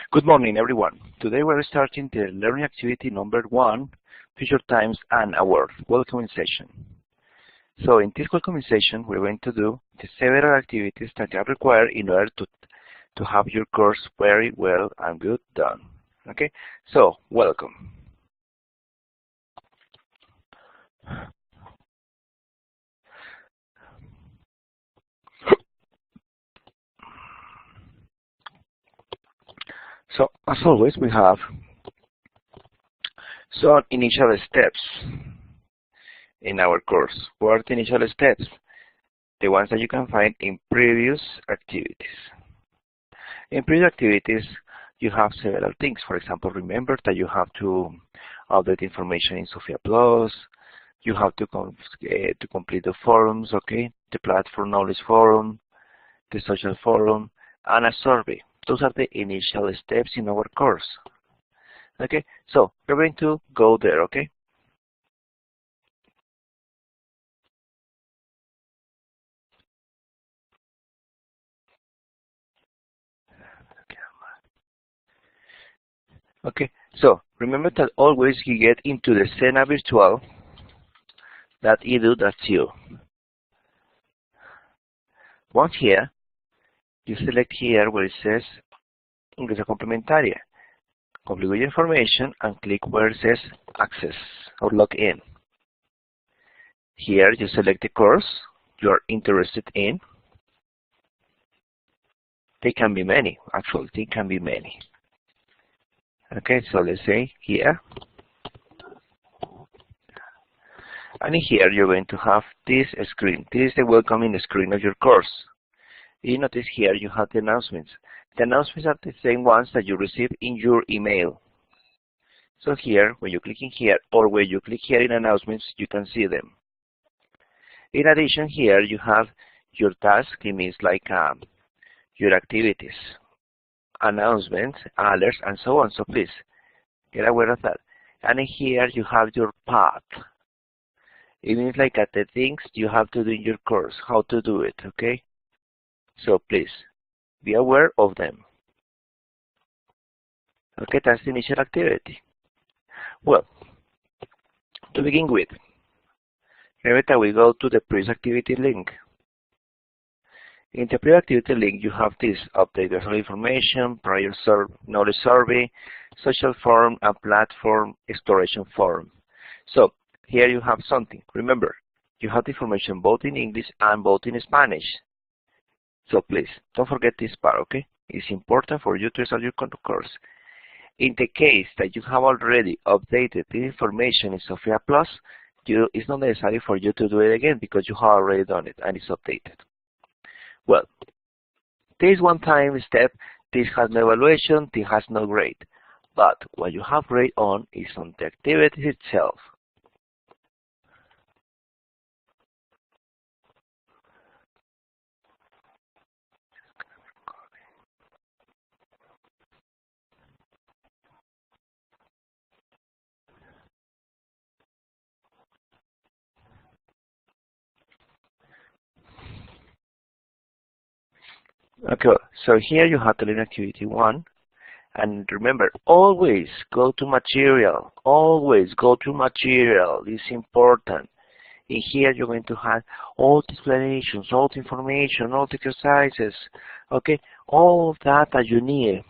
Good morning, everyone. Today we're starting the learning activity number 1, Future Times and Awards, welcoming session. So in this welcoming session, we're going to do the several activities that are required in order to have your course very well and good done. Okay, so welcome. So as always, we have some initial steps in our course. What are the initial steps? The ones that you can find in previous activities. In previous activities, you have several things. For example, remember that you have to update information in Sophia Plus. You have to complete the forums, okay? The platform knowledge forum, the social forum, and a survey. Those are the initial steps in our course. Okay, so we're going to go there, okay? Okay, so remember that always you get into the Sena Virtual.edu.cu. Once here, you select here where it says Ingresa Complementaria. Complete with your information and click where it says Access or Log In. Here you select the course you are interested in. They can be many, actually, they can be many. Okay, so let's say here. And here you're going to have this screen. This is the welcoming screen of your course. You notice here you have the announcements. The announcements are the same ones that you receive in your email. So here, when you click in here, or when you click here in announcements, you can see them. In addition, here you have your task. It means like your activities, announcements, alerts, and so on. So please, get aware of that. And here you have your path. It means like the things you have to do in your course, how to do it, okay? So please, be aware of them. Okay, that's the initial activity. Well, to begin with, remember that we go to the previous activity link. In the previous activity link, you have this: update personal information, prior knowledge survey, social forum, and platform exploration forum. So here you have something. Remember, you have the information both in English and both in Spanish. So please, don't forget this part, okay? It's important for you to start your course. In the case that you have already updated the information in Sophia Plus, it's not necessary for you to do it again because you have already done it and it's updated. Well, this one-time step, this has no evaluation, this has no grade. But what you have grade on is on the activity itself. Okay, so here you have the learning activity 1. And remember, always go to material. Always go to material. It's important. In here, you're going to have all the explanations, all the information, all the exercises. Okay, all of that that you need.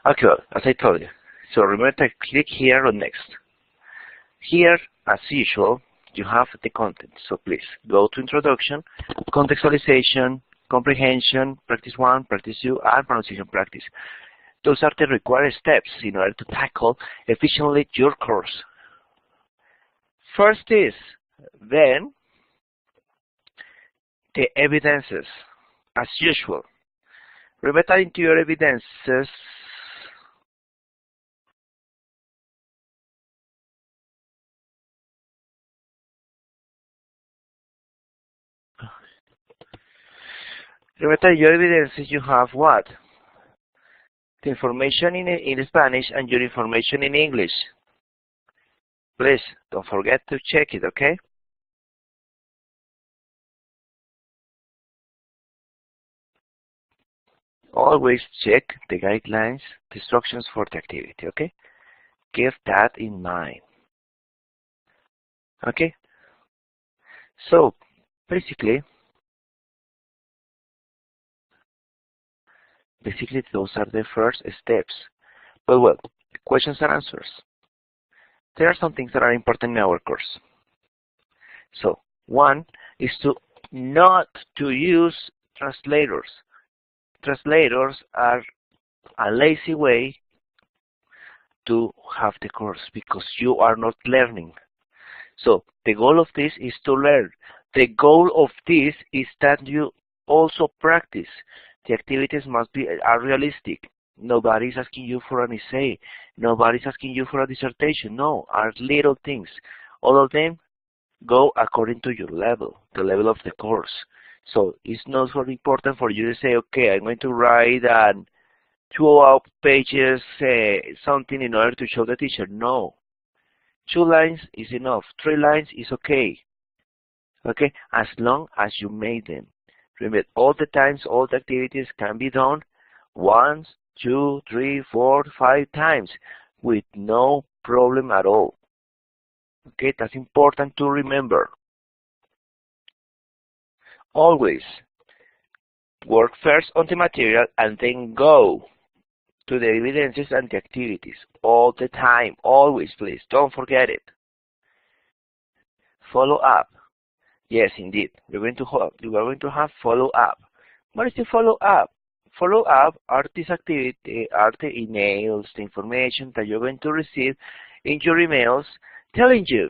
Okay, well, as I told you. So remember to click here on next. Here, as usual, you have the content. So please go to introduction, contextualization, comprehension, practice 1, practice 2, and pronunciation practice. Those are the required steps in order to tackle efficiently your course. First is then the evidences, as usual. Remember into your evidences. Remember your evidences, you have what? The information in Spanish and your information in English. Please, don't forget to check it, okay? Always check the guidelines, the instructions for the activity, okay? Keep that in mind. Okay? So, basically those are the first steps. But well, questions and answers. There are some things that are important in our course. So, one is to not to use translators. Translators are a lazy way to have the course because you are not learning. So the goal of this is to learn. The goal of this is that you also practice. The activities must be are realistic. Nobody's asking you for an essay. Nobody's asking you for a dissertation. No, are little things. All of them go according to your level, the level of the course. So it's not so important for you to say, okay, I'm going to write 2 pages something in order to show the teacher. No. 2 lines is enough. 3 lines is okay. Okay, as long as you make them. Remember, all the times, all the activities can be done 1, 2, 3, 4, 5 times with no problem at all. Okay, that's important to remember. Always work first on the material and then go to the evidences and the activities. All the time, always, please, don't forget it. Follow up. Yes, indeed, you are going to have follow up. What is the follow up? Follow up are these activity, are the emails, the information that you're going to receive in your emails telling you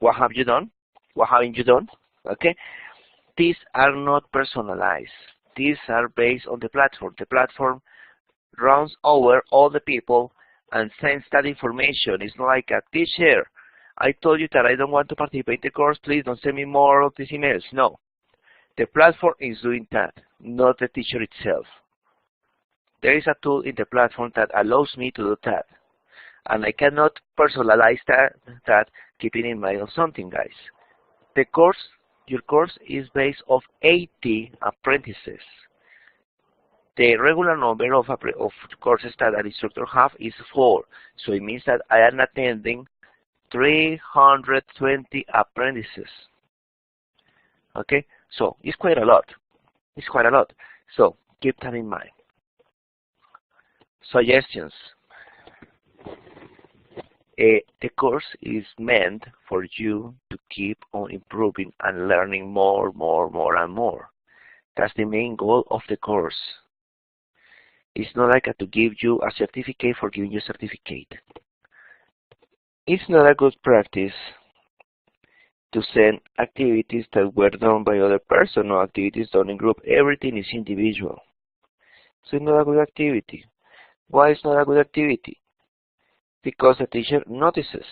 what have you done, what haven't you done. Okay, these are not personalized. These are based on the platform. The platform runs over all the people and sends that information. It's not like a teacher. I told you that I don't want to participate in the course. Please don't send me more of these emails. No. The platform is doing that, not the teacher itself. There is a tool in the platform that allows me to do that. And I cannot personalize that keeping in mind of something, guys. The course, your course is based off 80 apprentices. The regular number of courses that an instructor have is 4. So it means that I am attending 320 apprentices. Okay, so it's quite a lot. It's quite a lot. So keep that in mind. Suggestions. The course is meant for you to keep on improving and learning more and more. That's the main goal of the course. It's not like to give you a certificate for giving you a certificate. It's not a good practice to send activities that were done by other person or activities done in group. Everything is individual. So it's not a good activity. Why is not a good activity? Because the teacher notices.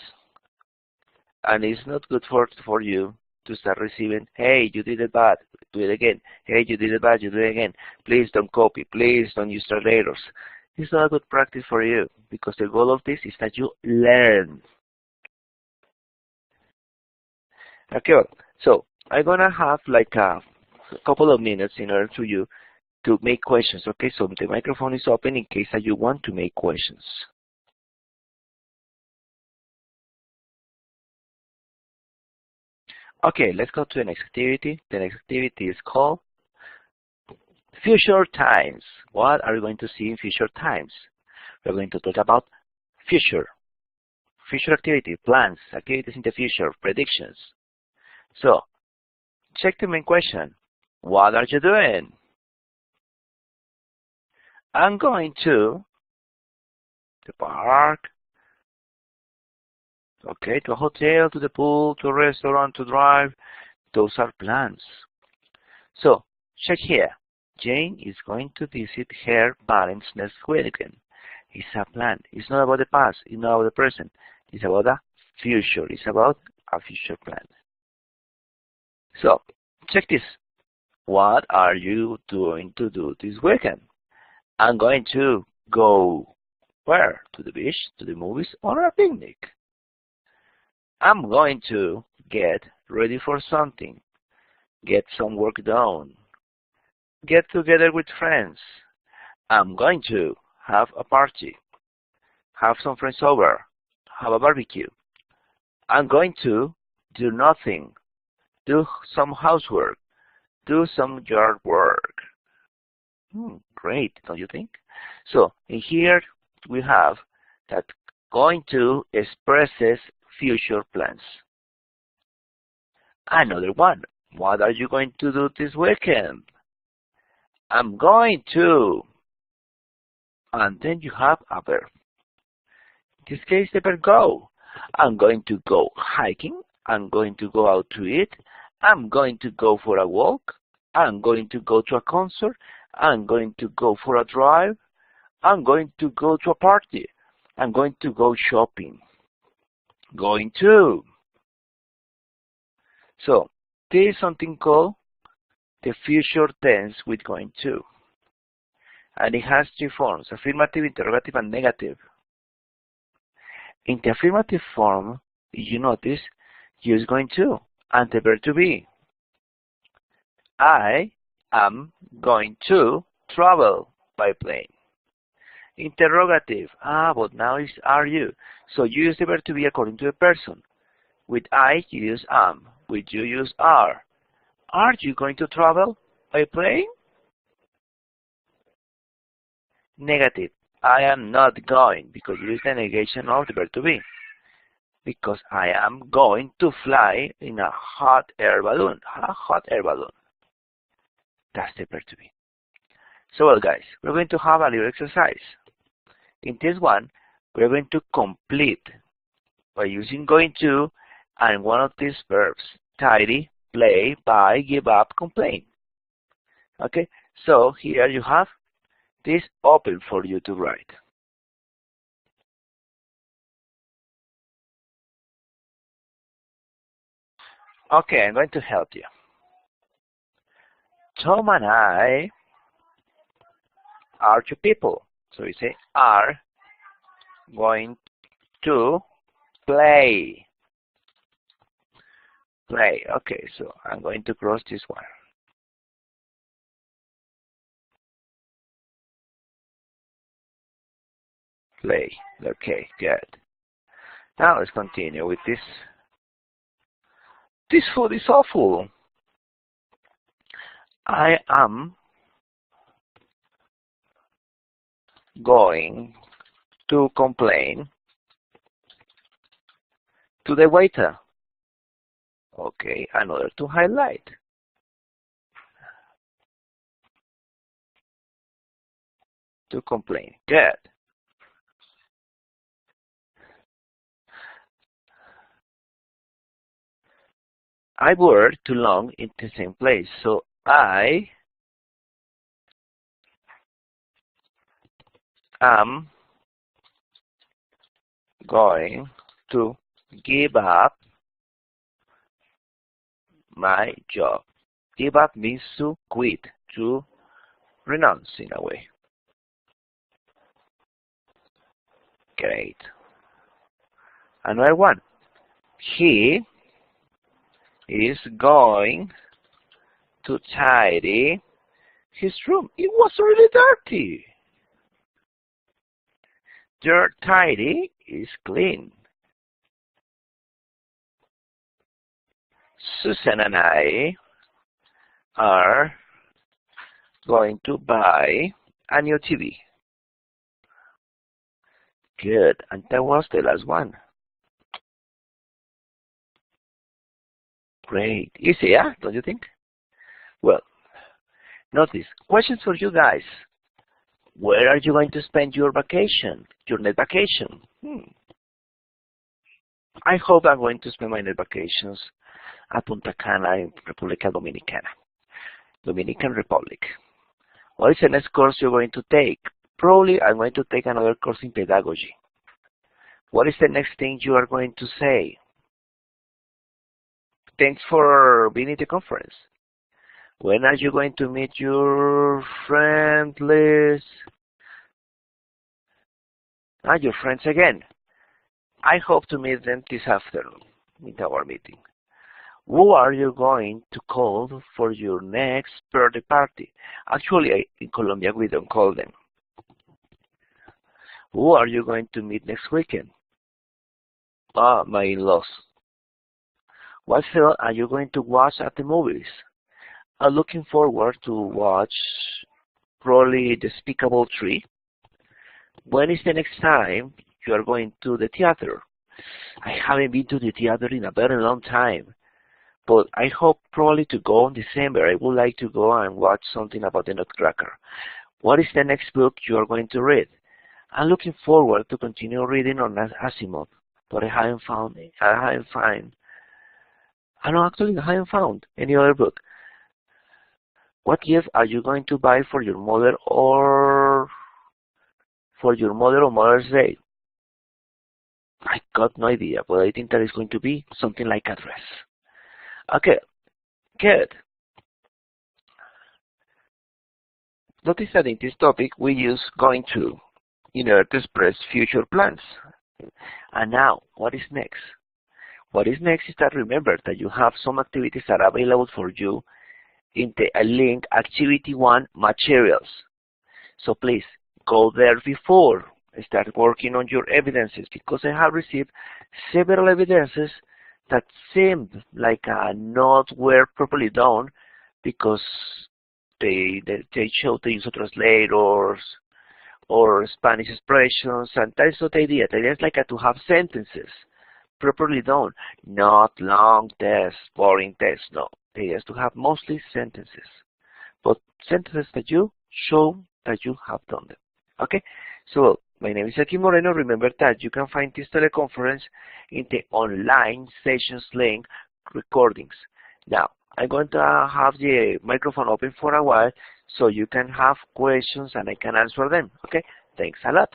And it's not good for you to start receiving, hey, you did it bad, do it again. Hey, you did it bad, you do it again. Please don't copy, please don't use translators. It's not a good practice for you, because the goal of this is that you learn. Okay, so I'm gonna have like a couple of minutes in order for you to make questions. Okay, so the microphone is open in case that you want to make questions. Okay, let's go to the next activity. The next activity is called future times. What are we going to see in future times? We're going to talk about future activity, plans, activities in the future, predictions. So, check the main question. What are you doing? I'm going to the park, okay, to a hotel, to the pool, to a restaurant, to drive. Those are plans. So, check here. Jane is going to visit her parents next weekend. It's a plan. It's not about the past. It's not about the present. It's about the future. It's about a future plan. So, check this. What are you going to do this weekend? I'm going to go where? To the beach, to the movies, or a picnic. I'm going to get ready for something. Get some work done. Get together with friends. I'm going to have a party. Have some friends over. Have a barbecue. I'm going to do nothing. Do some housework. Do some yard work. Great, don't you think? So, in here we have that going to expresses future plans. Another one. What are you going to do this weekend? I'm going to. And then you have a verb. In this case, the verb go. I'm going to go hiking. I'm going to go out to eat. I'm going to go for a walk. I'm going to go to a concert. I'm going to go for a drive. I'm going to go to a party. I'm going to go shopping. Going to. So, there is something called the future tense with going to. And it has three forms, affirmative, interrogative, and negative. In the affirmative form, you notice, use going to and the verb to be. I am going to travel by plane. Interrogative, but now is are you. So you use the verb to be according to the person. With I, you use am. With you, use are. Are you going to travel by plane? Negative, I am not going, because you use the negation of the verb to be. Because I am going to fly in a hot air balloon. A hot air balloon. That's the verb to be. So, well, guys, we're going to have a little exercise. In this one, we're going to complete by using going to and one of these verbs. Tidy, play, buy, give up, complain. Okay, so here you have this open for you to write. Okay, I'm going to help you. Tom and I are two people. So we say are going to play. Play. Okay, so I'm going to cross this one. Play. Okay, good. Now let's continue with this. This food is awful. I am going to complain to the waiter. Okay, another to highlight. To complain. Good. I were too long in the same place, so I am going to give up my job. Give up means to quit, to renounce in a way. Great. Another one. He is going to tidy his room. It was really dirty. Dirt tidy is clean. Susan and I are going to buy a new TV. Good, and that was the last one. Great, easy, yeah, don't you think? Well, notice, questions for you guys. Where are you going to spend your vacation, your net vacation? I hope I'm going to spend my net vacations at Punta Cana in República Dominicana, Dominican Republic. What is the next course you're going to take? Probably I'm going to take another course in pedagogy. What is the next thing you are going to say? Thanks for being at the conference. When are you going to meet your friend Liz? Your friends again. I hope to meet them this afternoon in our meeting. Who are you going to call for your next birthday party? Actually, in Colombia, we don't call them. Who are you going to meet next weekend? My in-laws. What film are you going to watch at the movies? I'm looking forward to watch probably Despicable 3. When is the next time you are going to the theater? I haven't been to the theater in a very long time, but I hope probably to go in December. I would like to go and watch something about the Nutcracker. What is the next book you are going to read? I'm looking forward to continue reading on Asimov, but I haven't found any other book. What gift are you going to buy for your mother or Mother's Day? I got no idea, but I think that is going to be something like a dress. Okay, good. Notice that in this topic we use going to in order to express future plans. And now, what is next? What is next is that remember that you have some activities that are available for you in the link Activity 1 Materials. So please, go there before. Start working on your evidences, because I have received several evidences that seemed like not were properly done, because they show the use of translators or Spanish expressions, and that is not the idea. The idea is like to have sentences properly done, not long tests, boring tests. No, the idea is to have mostly sentences, but sentences that you show that you have done them. Okay, so my name is Joaquin Moreno. Remember that you can find this teleconference in the online sessions link recordings. Now, I'm going to have the microphone open for a while so you can have questions and I can answer them. Okay, thanks a lot.